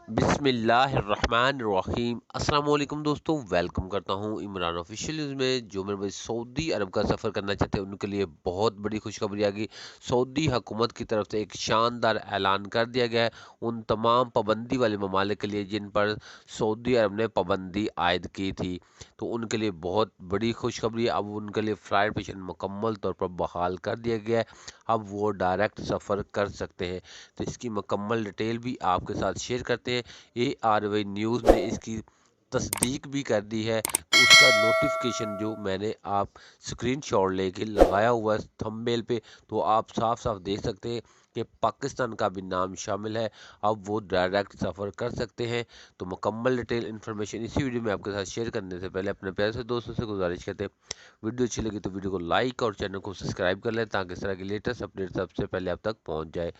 بسم اللہ الرحمن الرحیم۔ السلام علیکم دوستوں، ویلکم کرتا ہوں عمران آفیشیل نیوز میں۔ جو میرے بھائی سعودی عرب کا سفر کرنا چاہتے ہیں ان کے لیے بہت بڑی خوشخبری آ گئی۔ سعودی حکومت کی طرف سے ایک شاندار اعلان کر دیا گیا ہے ان تمام پابندی والے ممالک کے لیے جن پر سعودی عرب نے پابندی عائد کی تھی، تو ان کے لیے بہت بڑی خوشخبری۔ اب ان کے لیے فلائٹ پیشن مکمل طور پر بحال کر دیا گیا ہے، اب وہ ڈائریکٹ سفر کر سکتے ہیں۔ تو اس کی مکمل ڈیٹیل بھی آپ کے ساتھ شیئر کرتے ہیں۔ ARY نیوز نے اس کی تصدیق بھی کر دی ہے، تو اس کا نوٹیفیکیشن جو میں نے آپ سکرین شاٹ لے کے لگایا ہوا ہے تھمبنیل پہ، تو آپ صاف صاف دیکھ سکتے ہیں کہ پاکستان کا بھی نام شامل ہے۔ اب وہ ڈائریکٹ سفر کر سکتے ہیں۔ تو مکمل ڈیٹیل انفارمیشن اسی ویڈیو میں آپ کے ساتھ شیئر کرنے سے پہلے اپنے پیارے سے دوستوں سے گزارش کرتے ہیں، ویڈیو اچھی لگی تو ویڈیو کو لائک اور چینل کو سبسکرائب کر لیں تاکہ اس طرح کی لیٹسٹ اپڈیٹ سب سے پہلے آپ تک پہنچ جائے۔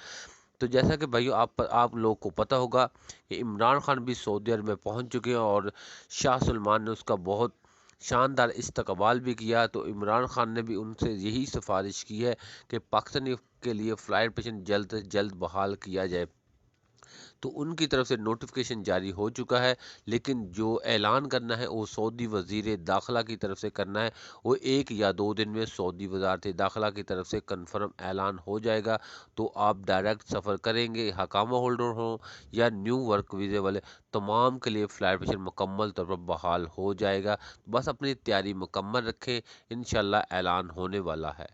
تو جیسا کہ بھائیو آپ لوگ کو پتہ ہوگا کہ عمران خان بھی سعودی عرب میں پہنچ چکے ہیں اور شاہ سلمان نے اس کا بہت شاندار استقبال بھی کیا۔ تو عمران خان نے بھی ان سے یہی سفارش کی ہے کہ پاکستانی کے لیے فلائٹ پیشن جلد سے جلد بحال کیا جائے۔ تو ان کی طرف سے نوٹیفیکیشن جاری ہو چکا ہے، لیکن جو اعلان کرنا ہے وہ سعودی وزیر داخلہ کی طرف سے کرنا ہے۔ وہ 1 یا 2 دن میں سعودی وزارت داخلہ کی طرف سے کنفرم اعلان ہو جائے گا، تو آپ ڈائریکٹ سفر کریں گے، حکامہ ہولڈر ہوں یا نیو ورک ویزے والے، تمام کے لیے فلائٹ پیشن مکمل طور پر بحال ہو جائے گا۔ بس اپنی تیاری مکمل رکھیں، انشاءاللہ اعلان ہونے والا ہے۔